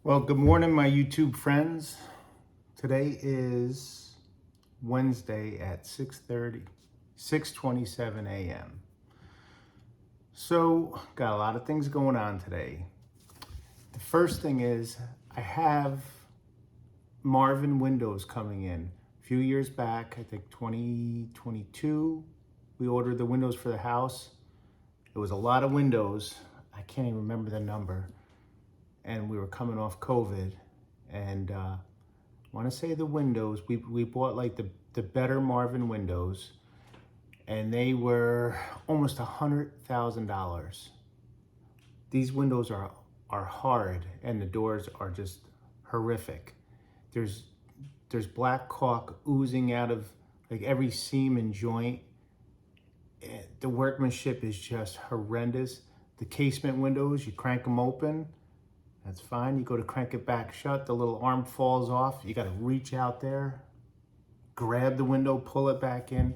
Well, good morning, my YouTube friends. Today is Wednesday at 6:27 a.m. So, got a lot of things going on today. The first thing is I have Marvin Windows coming in. A few years back, I think 2022, we ordered the windows for the house. It was a lot of windows. I can't even remember the number. And we were coming off COVID. And I want to say the windows, we bought like the better Marvin windows, and they were almost $100,000. These windows are hard, and the doors are just horrific. There's there's black caulk oozing out of like every seam and joint. The workmanship is just horrendous. The casement windows, you crank them open, that's fine. You go to crank it back shut, the little arm falls off. You got to reach out there, grab the window, pull it back in.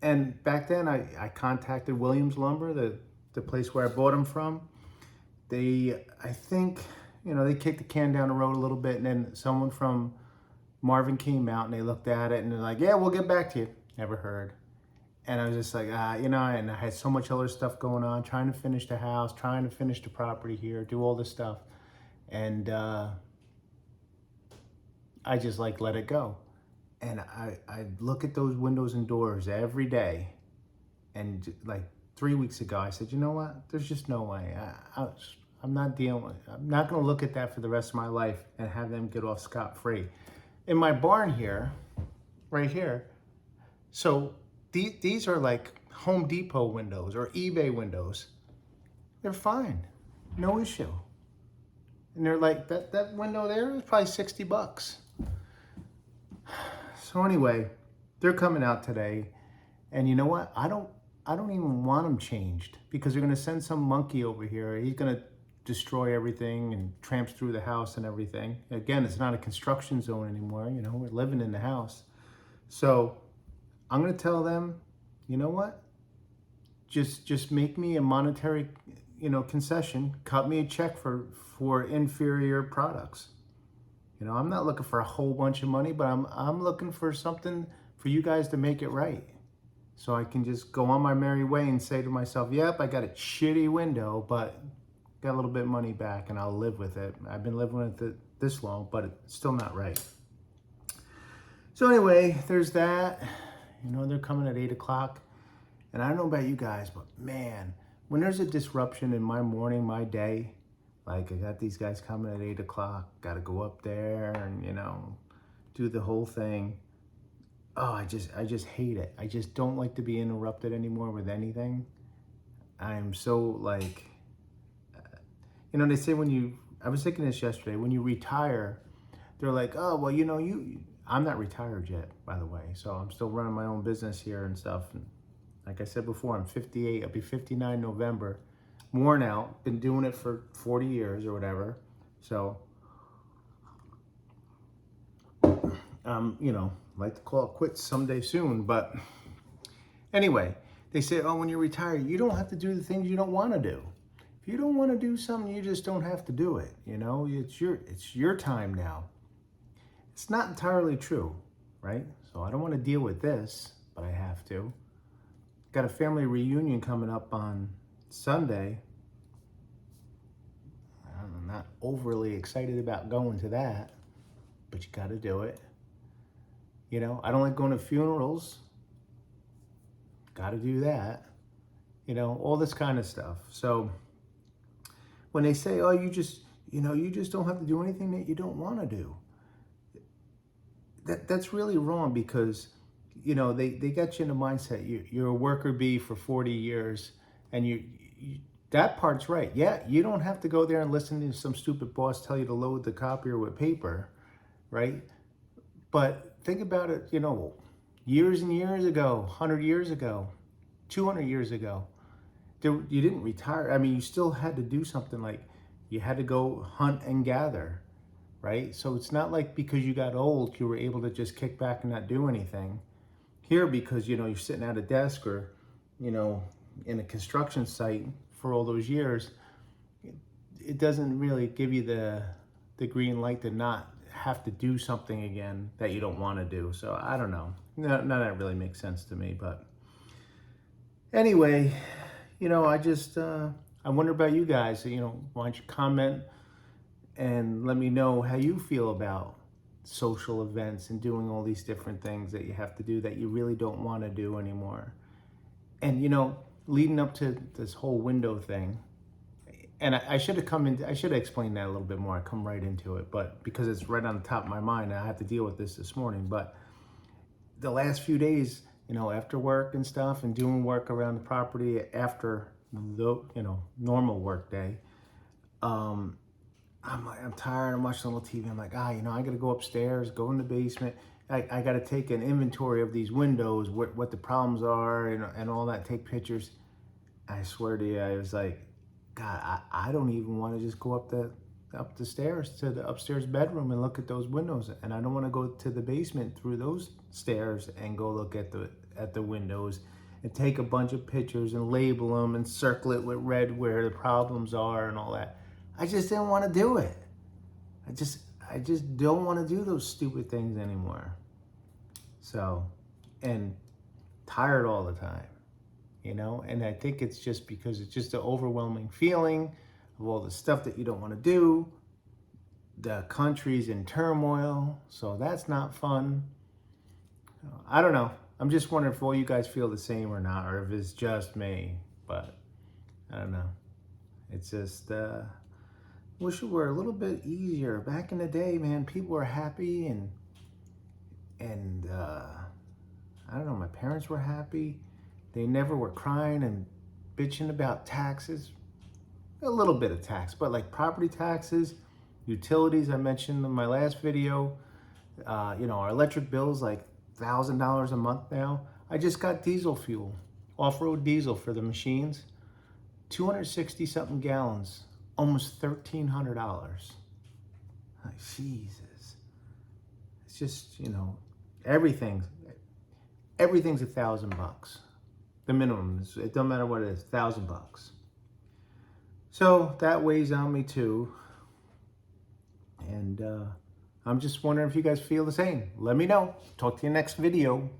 And back then, I contacted Williams Lumber, the place where I bought them from. I think, they kicked the can down the road a little bit, and then someone from Marvin came out and they looked at it and they're like, yeah, we'll get back to you. Never heard. And I was just like, and I had so much other stuff going on, trying to finish the house, trying to finish the property here, do all this stuff. And I just like let it go. And I look at those windows and doors every day. And like 3 weeks ago, I said, you know what? There's just no way. I'm not dealing with it. I'm not going to look at that for the rest of my life and have them get off scot-free. In my barn here, right here, so these are like Home Depot windows or eBay windows. They're fine, no issue. And they're like, that window there is probably $60. So anyway, they're coming out today, and you know what? I don't even want them changed because they're gonna send some monkey over here. He's gonna destroy everything and tramps through the house and everything. Again, it's not a construction zone anymore. We're living in the house. So I'm gonna tell them, you know what? Just make me a monetary, concession. Cut me a check for inferior products. I'm not looking for a whole bunch of money, but I'm looking for something for you guys to make it right. So I can just go on my merry way and say to myself, yep, I got a shitty window, but got a little bit of money back and I'll live with it. I've been living with it this long, but it's still not right. So anyway, there's that. They're coming at 8 o'clock. And I don't know about you guys, but man, when there's a disruption in my morning, my day, like I got these guys coming at 8 o'clock, got to go up there and, do the whole thing. Oh, I just hate it. I just don't like to be interrupted anymore with anything. I'm so like, they say I was thinking this yesterday, when you retire, they're like, oh, well, I'm not retired yet, by the way. So I'm still running my own business here and stuff. And like I said before, I'm 58. I'll be 59 November. Worn out. Been doing it for 40 years or whatever. So, like to call it quits someday soon. But anyway, they say, oh, when you retire, you don't have to do the things you don't want to do. If you don't want to do something, you just don't have to do it. It's your time now. It's not entirely true, right? So I don't want to deal with this, but I have to. Got a family reunion coming up on Sunday. I'm not overly excited about going to that, but you got to do it. I don't like going to funerals. Got to do that. All this kind of stuff. So when they say, oh, you just don't have to do anything that you don't want to do. That's really wrong because, they got you in the mindset. You're a worker bee for 40 years and that part's right. Yeah, you don't have to go there and listen to some stupid boss tell you to load the copier with paper, right? But think about it, years and years ago, 100 years ago, 200 years ago, you didn't retire. I mean, you still had to do something like you had to go hunt and gather, right? So it's not like because you got old, you were able to just kick back and not do anything. Here, because, you're sitting at a desk or, in a construction site for all those years, it doesn't really give you the green light to not have to do something again that you don't want to do. So I don't know. None of that really makes sense to me. But anyway, I wonder about you guys. Why don't you comment and let me know how you feel about social events and doing all these different things that you have to do that you really don't want to do anymore. And leading up to this whole window thing, and I should have explained that a little bit more. I come right into it, but because it's right on the top of my mind, I have to deal with this morning. But the last few days, after work and stuff and doing work around the property after the, normal work day, I'm tired. I'm watching a little TV. I'm like, I got to go upstairs, go in the basement. I got to take an inventory of these windows, what the problems are and all that, take pictures. I swear to you, I was like, God, I don't even want to just go up the stairs to the upstairs bedroom and look at those windows. And I don't want to go to the basement through those stairs and go look at the windows and take a bunch of pictures and label them and circle it with red where the problems are and all that. I just didn't want to do it. I just don't want to do those stupid things anymore. So, and tired all the time. And I think it's just because it's just an overwhelming feeling of all the stuff that you don't want to do. The country's in turmoil, so that's not fun. I don't know. I'm just wondering if all you guys feel the same or not, or if it's just me. But I don't know. It's just wish it were a little bit easier. Back in the day, man, people were happy and I don't know. My parents were happy. They never were crying and bitching about taxes. A little bit of tax, but like property taxes, utilities, I mentioned in my last video. Our electric bill's like $1,000 a month now. I just got diesel fuel, off-road diesel for the machines. 260 something gallons, almost $1,300. Like, Jesus. It's just, everything's $1,000. The minimum is, it don't matter what it is, $1,000. So that weighs on me too. And I'm just wondering if you guys feel the same. Let me know. Talk to you next video.